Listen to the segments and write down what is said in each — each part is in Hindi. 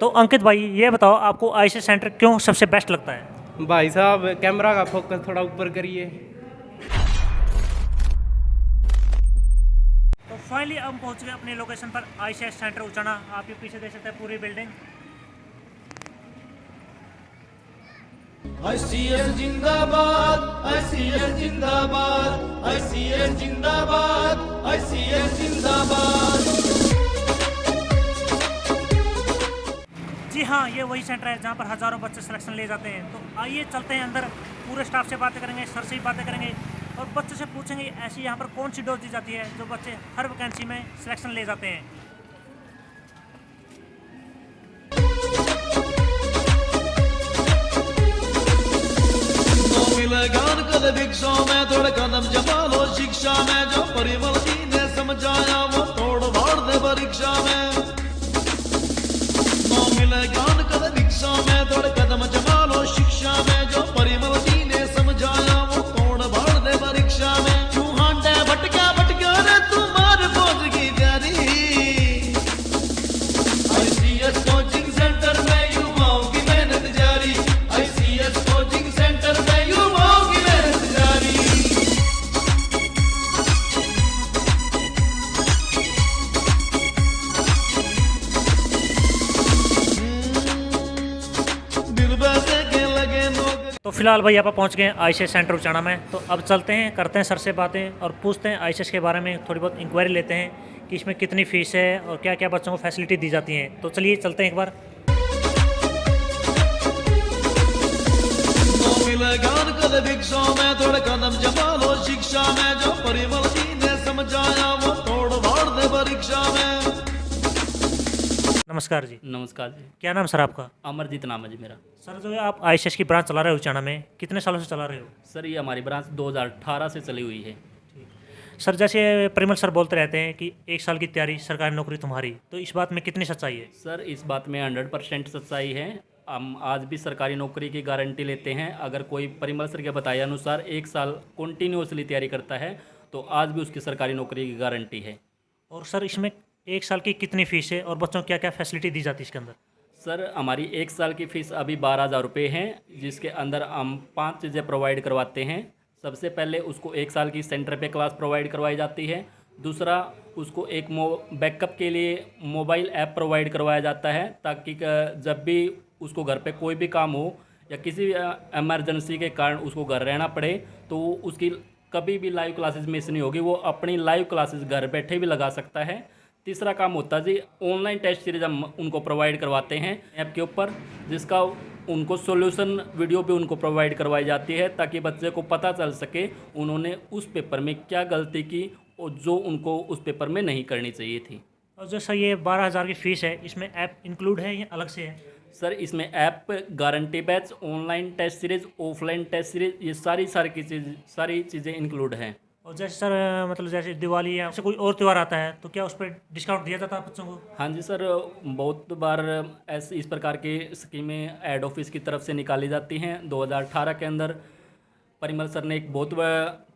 तो अंकित भाई ये बताओ आपको आईसीएस सेंटर क्यों सबसे बेस्ट लगता है? भाई साहब कैमरा का फोकस थोड़ा ऊपर करिए। तो फाइनली हम पहुंच गए अपनी लोकेशन पर, आईसीएस सेंटर उचाना। आप ये पीछे देख सकते हैं पूरी बिल्डिंग। ICS जिंदाबाद, ICS जिंदाबाद, ICS जिंदाबाद, ICS जिंदाबाद। जी हाँ, ये वही सेंटर है जहाँ पर हज़ारों बच्चे सिलेक्शन ले जाते हैं। तो आइए चलते हैं अंदर, पूरे स्टाफ से बातें करेंगे, सर से ही बातें करेंगे और बच्चों से पूछेंगे ऐसी यहाँ पर कौन सी डोज दी जाती है जो बच्चे हर वैकेंसी में सिलेक्शन ले जाते हैं। मिलेगान कद भिक्षा में थोड़े कदम जमा लो शिक्षा में, जो परिमल जी ने समझाया वो तोड़ फाड़ दे परीक्षा में। मिलेगान कद भिक्षा में थोड़े कदम जमा लो शिक्षा में, जो परिमल जी ने समझाया वो तोड़ फाड़ दे परीक्षा में। चूहांडे भटका भटका रे तुम्हारे फौज की तैयारी, ICS कोचिंग सेंटर में युवाओं की मेहनत जारी, ICS कोचिंग सेंटर में युवाओं की मेहनत जारी। दिल बसे के लगे नौकरी। तो फिलहाल भाई आप पहुँच गए हैं आईसीएस सेंटर उचाना में। तो अब चलते हैं, करते हैं सर से बातें और पूछते हैं आईसीएस के बारे में, थोड़ी बहुत इंक्वायरी लेते हैं कि इसमें कितनी फ़ीस है और क्या क्या बच्चों को फैसिलिटी दी जाती हैं। तो चलिए चलते हैं एक बार। मिलेगान कद भिक्षा में थोड़े कदम जमा लो शिक्षा में, जो परिमल जी ने समझाया वो तोड़ फाड़ दे परीक्षा में। नमस्कार जी। नमस्कार जी। क्या नाम सर आपका? अमरजीत नाम है जी मेरा। सर जो है आप आईसीएस की ब्रांच चला रहे हो उचाना में, कितने सालों से चला रहे हो? सर ये हमारी ब्रांच 2018 से चली हुई है। सर जैसे परिमल सर बोलते रहते हैं कि 1 साल की तैयारी सरकारी नौकरी तुम्हारी, तो इस बात में कितनी सच्चाई है? सर इस बात में 100% सच्चाई है। हम आज भी सरकारी नौकरी की गारंटी लेते हैं। अगर कोई परिमल सर के बताए अनुसार 1 साल कंटिन्यूसली तैयारी करता है तो आज भी उसकी सरकारी नौकरी की गारंटी है। और सर इसमें 1 साल की कितनी फ़ीस है और बच्चों को क्या क्या फैसिलिटी दी जाती है इसके अंदर? सर हमारी 1 साल की फ़ीस अभी 12,000 रुपये है, जिसके अंदर हम 5 चीज़ें प्रोवाइड करवाते हैं। सबसे पहले उसको 1 साल की सेंटर पे क्लास प्रोवाइड करवाई जाती है। दूसरा, उसको एक बैकअप के लिए मोबाइल ऐप प्रोवाइड करवाया जाता है, ताकि जब भी उसको घर पे कोई भी काम हो या किसी इमरजेंसी के कारण उसको घर रहना पड़े तो उसकी कभी भी लाइव क्लासेस मिस नहीं होगी, वो अपनी लाइव क्लासेस घर बैठे भी लगा सकता है। तीसरा काम होता है जी ऑनलाइन टेस्ट सीरीज हम उनको प्रोवाइड करवाते हैं ऐप के ऊपर, जिसका उनको सॉल्यूशन वीडियो भी उनको प्रोवाइड करवाई जाती है, ताकि बच्चे को पता चल सके उन्होंने उस पेपर में क्या गलती की और जो उनको उस पेपर में नहीं करनी चाहिए थी। और जैसा ये 12,000 की फ़ीस है, इसमें ऐप इंक्लूड है या अलग से है? सर इसमें app, guarantee batch, online test series, offline test series, ये सारी चीज़ें इंक्लूड हैं। और जैसे सर मतलब जैसे दिवाली या ऐसे कोई और त्यौहार आता है तो क्या उस पर डिस्काउंट दिया जाता है बच्चों को? हाँ जी सर, बहुत बार ऐसे इस प्रकार की स्कीमें ऐड ऑफिस की तरफ से निकाली जाती हैं। 2018 के अंदर परिमल सर ने एक बहुत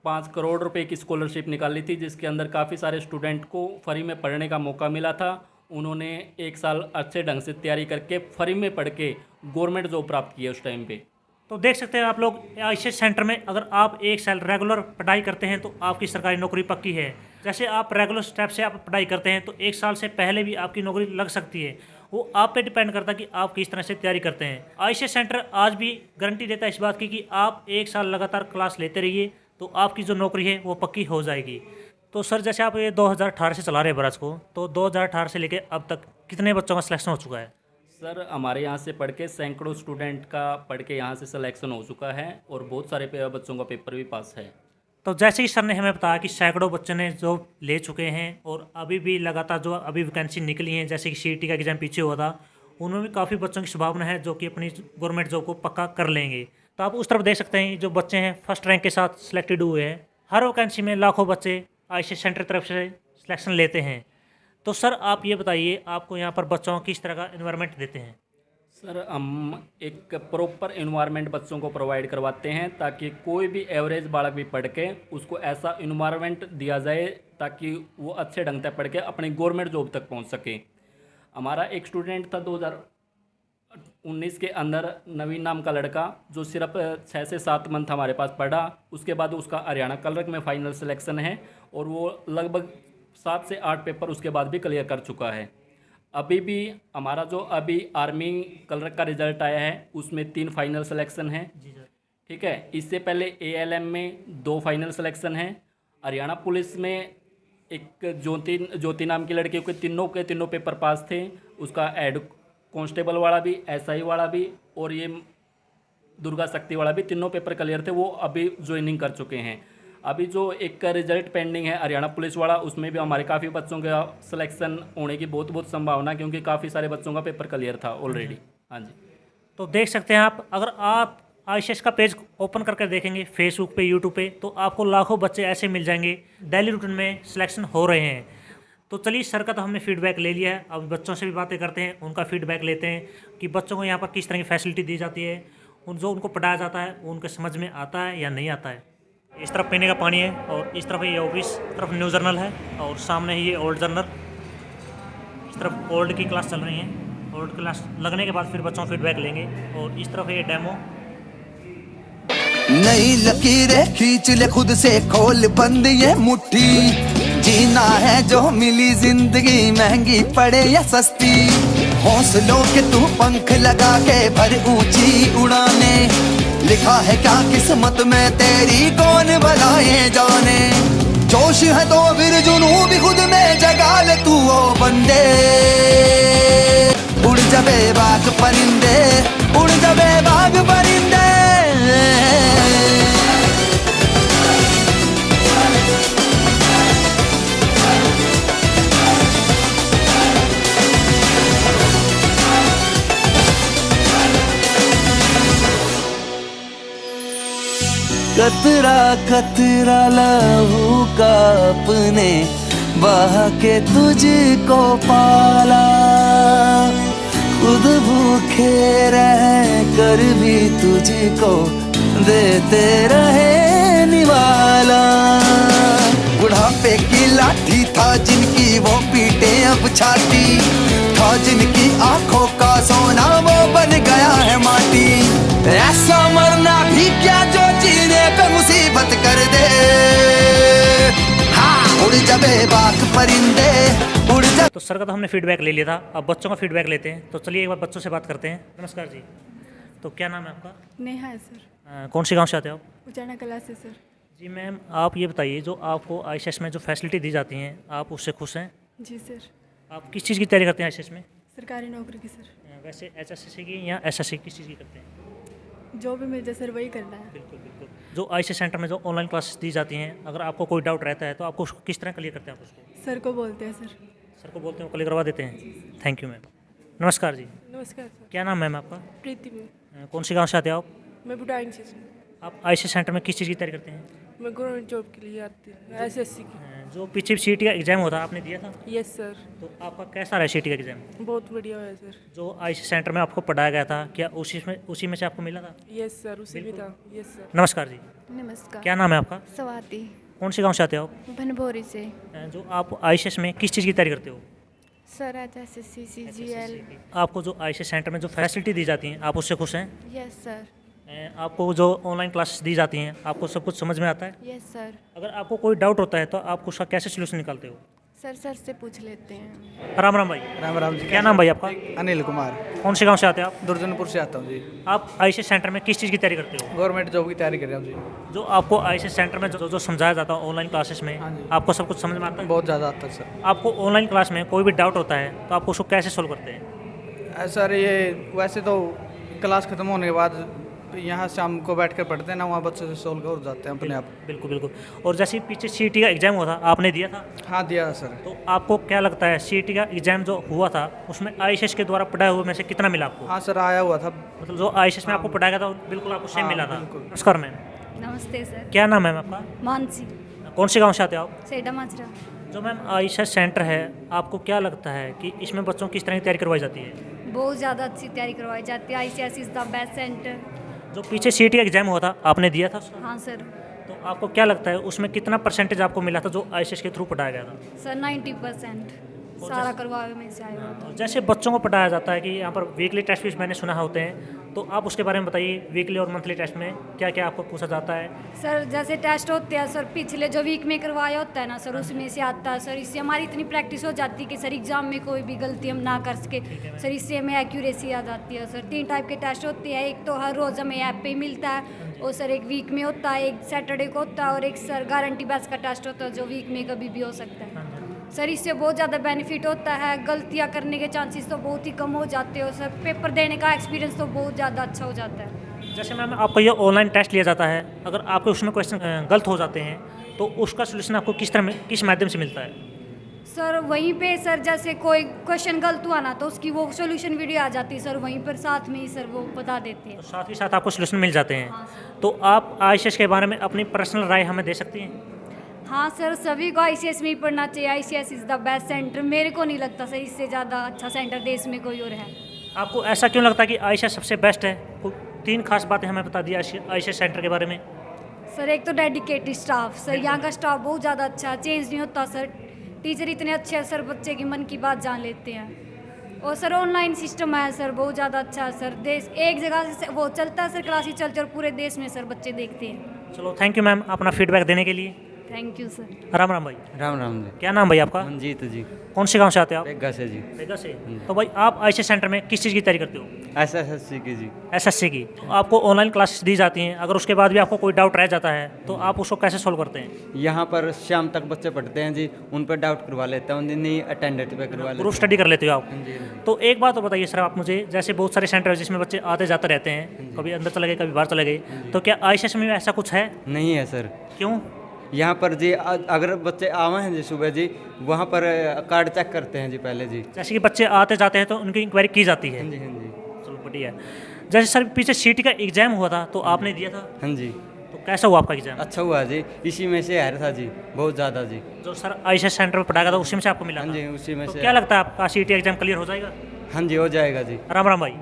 5 करोड़ रुपए की स्कॉलरशिप निकाली थी, जिसके अंदर काफ़ी सारे स्टूडेंट को फ्री में पढ़ने का मौका मिला था। उन्होंने 1 साल अच्छे ढंग से तैयारी करके फ्री में पढ़ के गवर्नमेंट जॉब प्राप्त की है उस टाइम पे। तो देख सकते हैं आप लोग आईसीएस सेंटर में अगर आप 1 साल रेगुलर पढ़ाई करते हैं तो आपकी सरकारी नौकरी पक्की है। जैसे आप रेगुलर स्टेप से आप पढ़ाई करते हैं तो 1 साल से पहले भी आपकी नौकरी लग सकती है। वो आप पे डिपेंड करता है कि आप किस तरह से तैयारी करते हैं। आईसीएस सेंटर आज भी गारंटी देता है इस बात की कि आप 1 साल लगातार क्लास लेते रहिए तो आपकी जो नौकरी है वो पक्की हो जाएगी। तो सर जैसे आप ये 2018 से चला रहे हैं ब्रांच को, तो 2018 से लेकर अब तक कितने बच्चों का सिलेक्शन हो चुका है? सर हमारे यहाँ से पढ़ के सैकड़ों स्टूडेंट का पढ़ के यहाँ से सिलेक्शन हो चुका है और बहुत सारे बच्चों का पेपर भी पास है। तो जैसे ही सर ने हमें बताया कि सैकड़ों बच्चों ने जॉब ले चुके हैं और अभी भी लगातार जो अभी वैकेंसी निकली हैं, जैसे कि सीईटी का एग्जाम पीछे हुआ था, उनमें भी काफ़ी बच्चों की संभावना है जो कि अपनी गवर्नमेंट जॉब को पक्का कर लेंगे। तो आप उस तरफ देख सकते हैं जो बच्चे हैं फर्स्ट रैंक के साथ सिलेक्टेड हुए हैं। हर वैकेंसी में लाखों बच्चे आईसीएस सेंटर तरफ से सिलेक्शन लेते हैं। तो सर आप ये बताइए, आपको यहाँ पर बच्चों को किस तरह का एनवायरनमेंट देते हैं? सर हम एक प्रॉपर इन्वायरमेंट बच्चों को प्रोवाइड करवाते हैं, ताकि कोई भी एवरेज बालक भी पढ़ के उसको ऐसा इन्वायरमेंट दिया जाए ताकि वो अच्छे ढंग से पढ़ के अपनी गवर्नमेंट जॉब तक पहुंच सके। हमारा एक स्टूडेंट था 2019 के अंदर नवीन नाम का लड़का जो सिर्फ 6 से 7 मंथ हमारे पास पढ़ा, उसके बाद उसका हरियाणा कलरक में फाइनल सिलेक्शन है और वो लगभग 7 से 8 पेपर उसके बाद भी क्लियर कर चुका है। अभी भी हमारा जो अभी आर्मी कलरक का रिजल्ट आया है उसमें 3 फाइनल सिलेक्शन है। जी सर। ठीक है, इससे पहले ALM में 2 फाइनल सिलेक्शन हैं। हरियाणा पुलिस में एक ज्योति नाम की लड़की के तीनों पेपर पास थे, उसका हेड कांस्टेबल वाला भी, SI वाला भी और ये दुर्गा शक्ति वाला भी, तीनों पेपर क्लियर थे। वो अभी ज्वाइनिंग कर चुके हैं। अभी जो एक रिजल्ट पेंडिंग है हरियाणा पुलिस वाला, उसमें भी हमारे काफ़ी बच्चों का सिलेक्शन होने की बहुत संभावना, क्योंकि काफ़ी सारे बच्चों का पेपर क्लियर था ऑलरेडी। हाँ जी, तो देख सकते हैं आप, अगर आप ICS का पेज ओपन करके देखेंगे फेसबुक पे, यूट्यूब पे, तो आपको लाखों बच्चे ऐसे मिल जाएंगे डेली रूटीन में सिलेक्शन हो रहे हैं। तो चलिए, सर का तो हमने फीडबैक ले लिया है, अब बच्चों से भी बातें करते हैं, उनका फीडबैक लेते हैं कि बच्चों को यहाँ पर किस तरह की फैसिलिटी दी जाती है, जो उनको पढ़ाया जाता है वो उनके समझ में आता है या नहीं आता है। इस तरफ पीने का पानी है और इस तरफ ये ऑफिस, तरफ न्यू जर्नल है और सामने ही ये ओल्ड जर्नल। इस तरफ ओल्ड की क्लास चल रही है, ओल्ड क्लास लगने के बाद फिर बच्चों का फीडबैक लेंगे। और इस तरफ ये डेमो। नई लकीरें खींच ले खुद से, खोल बंद ये मुट्ठी, जीना है जो मिली जिंदगी, महंगी पड़े या सस्ती, हौसलों के तू पंख लगा के भर ऊंची उड़ाने, लिखा है क्या किस्मत में तेरी, कौन भलाए जाने, जोश है तो फिर जुनू भी खुद में जगा ले तू ओ बंदे, उड़ जबे बाग परिंदे, उड़ जबे बाग परिंदे। कतरा कतरा लहू का अपने बहा के तुझको पाला, खुद भूखे रह कर भी तुझको देते रहे निवाला, बुढ़ापे की लाठी था जिनकी वो पीटे अब छाती, था जिनकी आंखों का सोना वो बन गया है माटी, ऐसा मरना भी क्या जो जीने पे मुसीबत कर दे, हाँ उड़ जाबे बाग परिंदे उड़ जा। तो सर का तो हमने फीडबैक ले लिया था, अब बच्चों का फीडबैक लेते हैं। तो चलिए एक बार बच्चों से बात करते हैं। नमस्कार जी, तो क्या नाम है आपका? नेहा है सर। कौन से गांव से आते हो आप? उचाना कला से सर। जी मैम, आप ये बताइए, जो आपको ICS में जो फैसिलिटी दी जाती हैं, आप उससे खुश हैं? जी सर। आप किस चीज़ की तैयारी करते हैं ICS में? सरकारी नौकरी की सर। वैसे HSC की या SSC किस चीज़ की करते हैं? जो भी मिल जाए सर वही करना है। बिल्कुल बिल्कुल। जो ICS सेंटर में जो ऑनलाइन क्लासेस दी जाती हैं, अगर आपको कोई डाउट रहता है तो आपको उसको किस तरह क्लियर करते हैं आप उसको? सर को बोलते हैं सर। सर को बोलते हैं, वो क्लियर करवा देते हैं। Thank you ma'am. नमस्कार जी, नमस्कार सर। क्या नाम है मैम आपका? प्रीति में। कौन से गांव से आते हो आप? मैं बुढ़ाइन से सर। आप ICS सेंटर में किस चीज़ की तैयारी करते हैं? मैं गवर्नमेंट जॉब के लिए आती हूँ, SSC की। जो पीछे CET का एग्ज़ाम होता है, आपने दिया था? Yes sir. तो आपका कैसा रहा CET का एग्ज़ाम? बहुत बढ़िया है सर। जो ICS सेंटर में आपको पढ़ाया गया था, क्या उसी में से आपको मिला था? यस सर, उसी भी था। Yes sir. नमस्कार जी, नमस्कार। क्या नाम है आपका? स्वाति। कौन से गांव से आते हो आप? भनभोरी से। जो आप ICS में किस चीज़ की तैयारी करते हो? Sir HSC CGL। आपको जो ICS सेंटर में जो फैसिलिटी दी जाती हैं, आप उससे खुश हैं? Yes sir. आपको जो ऑनलाइन क्लासेस दी जाती हैं, आपको सब कुछ समझ में आता है? Yes sir. अगर आपको कोई डाउट होता है तो आप उसका कैसे सोल्यूशन निकालते हो? सर से पूछ लेते हैं। राम राम भाई। राम राम जी। क्या नाम भाई आपका? अनिल कुमार। कौन से गांव से आते हैं आप? दुर्जनपुर से आता हूँ जी। आप ICS सेंटर में किस चीज़ की तैयारी करते हो? गवर्नमेंट जॉब की तैयारी कर रहा हूँ जी। जो आपको ICS सेंटर में जो समझाया जाता है ऑनलाइन क्लासेस में, हाँ जी। आपको सब कुछ समझ में आता है? बहुत ज़्यादा आता है सर। आपको ऑनलाइन क्लास में कोई भी डाउट होता है तो आप उसको कैसे सोल्व करते हैं? सर ये वैसे तो क्लास ख़त्म होने के बाद यहाँ शाम को बैठ कर पढ़ते हैं ना, वहाँ बच्चों से सोल्व हो जाते हैं अपने आप। बिल्कुल बिल्कुल। और जैसे पीछे CET का एग्ज़ाम हुआ था, आपने दिया था? हाँ दिया था सर। तो आपको क्या लगता है, CET का एग्ज़ाम जो हुआ था उसमें ICS के द्वारा पढ़ाए हुए में से कितना मिला आपको? हाँ सर, आया हुआ था। मतलब जो ICS में आपको पढ़ाया गया था बिल्कुल आपको सेम हाँ, मिला था? बिल्कुल। नमस्कार मैम, नमस्ते सर। क्या नाम है मैम आपका? मानसी। कौन से गाँव से आते हो आप? सेडा माजरा। जो मैम ICS सेंटर है, आपको क्या लगता है कि इसमें बच्चों की किस तरह की तैयारी करवाई जाती है? बहुत ज़्यादा अच्छी तैयारी करवाई जाती है। ICS is the best centre. जो पीछे CET का एग्ज़ाम हुआ था, आपने दिया था उसका? हाँ सर। तो आपको क्या लगता है उसमें कितना परसेंटेज आपको मिला था जो ICS के थ्रू पढ़ाया गया था? सर 90%। सारा करवाए में से आए हुए। तो जैसे बच्चों को पढ़ाया जाता है कि यहाँ पर वीकली टेस्ट भी मैंने सुना होते हैं, तो आप उसके बारे में बताइए, वीकली और मंथली टेस्ट में क्या क्या आपको पूछा जाता है? सर जैसे टेस्ट होते हैं सर, पिछले जो वीक में करवाया होता है ना सर, उसमें से आता है सर। इससे हमारी इतनी प्रैक्टिस हो जाती है कि सर एग्जाम में कोई भी गलती हम ना कर सके सर। इससे हमें एक्यूरेसी आ जाती है सर। 3 टाइप के टेस्ट होते हैं, एक तो हर रोज़ हमें ऐप पे ही मिलता है, और सर एक वीक में होता है, एक सैटरडे को होता है, और एक सर गारंटी बेस का टेस्ट होता है जो वीक में कभी भी हो सकता है सर। इससे बहुत ज़्यादा बेनिफिट होता है, गलतियाँ करने के चांसेस तो बहुत ही कम हो जाते हो सर। पेपर देने का एक्सपीरियंस तो बहुत ज़्यादा अच्छा हो जाता है। जैसे मैम आपका ये ऑनलाइन टेस्ट लिया जाता है, अगर आपके उसमें क्वेश्चन गलत हो जाते हैं तो उसका सोल्यूशन आपको किस तरह में, किस माध्यम से मिलता है? सर वहीं पे सर जैसे कोई क्वेश्चन गलत हुआ ना, तो उसकी वो सॉल्यूशन वीडियो आ जाती है सर, वहीं पर साथ में ही सर वो बता देते हैं। तो साथ ही साथ आपको सोल्यूशन मिल जाते हैं। हाँ सर। तो आप ICS के बारे में अपनी पर्सनल राय हमें दे सकती हैं? हाँ सर, सभी को ICS में ही पढ़ना चाहिए। ICS is the best centre. मेरे को नहीं लगता सर इससे ज़्यादा अच्छा सेंटर देश में कोई और है। आपको ऐसा क्यों लगता है कि ICS सबसे बेस्ट है? 3 खास बातें हमें बता दी ICS सेंटर के बारे में। सर एक तो डेडिकेटेड स्टाफ सर, यहाँ का स्टाफ बहुत ज़्यादा अच्छा है, चेंज नहीं होता सर। टीचर इतने अच्छे हैं सर, बच्चे की मन की बात जान लेते हैं। और सर ऑनलाइन सिस्टम है सर, बहुत ज़्यादा अच्छा है सर। देश एक जगह से वो चलता है सर, क्लासेस चलते और पूरे देश में सर बच्चे देखते हैं। चलो थैंक यू मैम अपना फीडबैक देने के लिए। Thank you sir. Ram Ram भाई। राम राम जी। क्या नाम भाई आपका? मंजीत जी। कौन से गांव से आते हैं आप? बेगा से जी। बेगा से। तो भाई आप ICS सेंटर में किस चीज़ की तैयारी करते हो? SSC की जी। SSC की। तो आपको ऑनलाइन क्लासेस दी जाती हैं, अगर उसके बाद भी आपको कोई डाउट रह जाता है तो आप उसको कैसे सॉल्व करते हैं? यहाँ पर शाम तक बच्चे पढ़ते हैं जी, उन पर डाउट करवा लेता हूँ, नहीं अटेंडेंस पे करवा लेता ग्रुप स्टडी कर लेते हो आप? हूँ जी। तो एक बात तो बताइए सर आप मुझे, जैसे बहुत सारे सेंटर है जिसमें बच्चे आते जाते रहते हैं, कभी अंदर चले गए कभी बाहर चले गए, तो क्या ICS में ऐसा कुछ है? नहीं है सर। क्यों? यहाँ पर जी अगर बच्चे आवे हैं जी सुबह जी, वहाँ पर कार्ड चेक करते हैं जी पहले जी। जैसे कि बच्चे आते जाते हैं तो उनकी इंक्वायरी की जाती है। हाँ जी, हाँ जी। चलो बढ़िया। जैसे सर पीछे CT का एग्जाम हुआ था तो आपने दिया था, हाँ जी। तो कैसा हुआ आपका एग्जाम? अच्छा हुआ जी, इसी में से हार था जी, बहुत ज़्यादा जी। जो सर ICS सेंटर में पढ़ाया था उसी में से आपको मिला हाँ था? जी, उसी में तो से। क्या लगता है आपका CT एग्जाम क्लियर हो जाएगा? हाँ जी, हो जाएगा जी। राम राम भाई।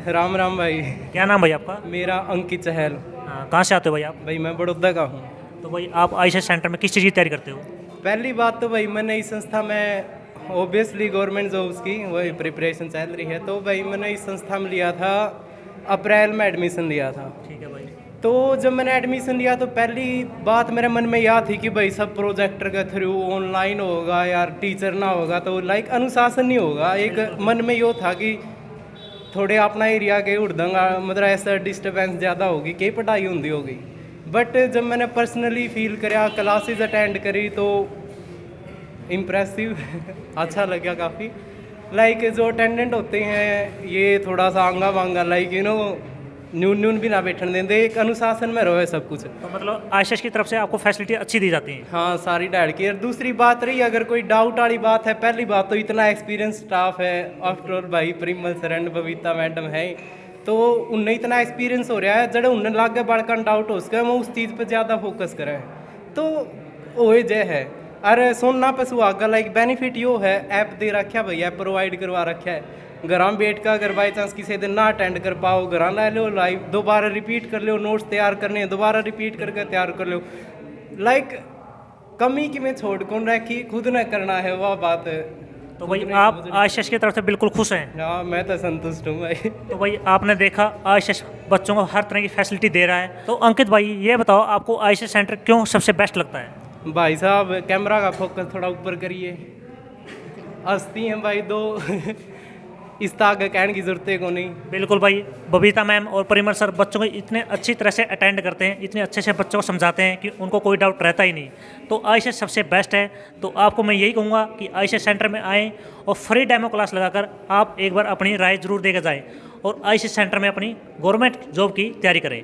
राम राम भाई। क्या नाम भाई आपका? मेरा अंकित चहल। कहाँ से आते हो भाई आप? भाई मैं बड़ौदा का हूँ। तो भाई आप ICS सेंटर में किस चीज़ की तैयारी करते हो? पहली बात तो भाई मैंने इस संस्था में ओबियसली गवर्नमेंट जॉब्स की वही प्रिपरेशन चल रही है, तो भाई मैंने इस संस्था में लिया था, अप्रैल में एडमिशन लिया था। ठीक है भाई। तो जब मैंने एडमिशन लिया तो पहली बात मेरे मन में यह थी कि भाई सब प्रोजेक्टर के थ्रू ऑनलाइन होगा यार, टीचर ना होगा तो लाइक अनुशासन नहीं होगा। एक मन में यो था कि थोड़े अपना एरिया के उड़दंगा मतलब ऐसा डिस्टर्बेंस ज़्यादा होगी, कई पढ़ाई होंगी होगी। बट जब मैंने पर्सनली फील करा, क्लासेस अटेंड करी तो इम्प्रेसिव अच्छा लगा काफ़ी। लाइक जो अटेंडेंट होते हैं ये थोड़ा सा आंगा वांगा लाइक न्यून भी ना बैठने देंगे, एक अनुशासन में रहो सब कुछ। तो मतलब ICS की तरफ से आपको फैसिलिटी अच्छी दी जाती है? हाँ सारी डाइट की। और दूसरी बात रही अगर कोई डाउट वाली बात है, पहली बात तो इतना एक्सपीरियंस स्टाफ है, आफ्टर ऑल भाई Parimal sir and Babita madam है, तो उनने इतना एक्सपीरियंस हो रहा है, जड़े उन्हें लागे बड़का डाउट हो सके वो उस चीज़ पर ज़्यादा फोकस करें तो वो जय है। अरे सुनना पशु आगा लाइक बेनिफिट यो है, ऐप दे रखा भैया, ऐप करवा रखा है। घर में बैठ कर अगर बाई चांस किसी दिन ना अटेंड कर पाओ, घर ला लो लाइव, दोबारा रिपीट कर लो, नोट्स तैयार करने हैं दोबारा रिपीट करके तैयार कर लो। लाइक कमी की में छोड़ कौन रखी, खुद न करना है वह बात है। तो भाई आप ICS की तरफ से बिल्कुल खुश हैं? हाँ मैं तो संतुष्ट हूँ भाई। तो भाई आपने देखा ICS बच्चों को हर तरह की फैसिलिटी दे रहा है। तो अंकित भाई ये बताओ आपको ICS सेंटर क्यों सबसे बेस्ट लगता है? भाई साहब कैमरा का फोकस थोड़ा ऊपर करिए, हंसती हैं भाई दो इस ताक कहने की जरूरत है को नहीं। बिल्कुल भाई, बबीता मैम और परिमल सर बच्चों को इतने अच्छी तरह से अटेंड करते हैं, इतने अच्छे से बच्चों को समझाते हैं कि उनको कोई डाउट रहता ही नहीं। तो ICS सबसे बेस्ट है। तो आपको मैं यही कहूँगा कि ICS सेंटर में आएँ और फ्री डेमो क्लास लगाकर आप एक बार अपनी राय जरूर देकर जाएँ और ICS सेंटर में अपनी गवर्नमेंट जॉब की तैयारी करें।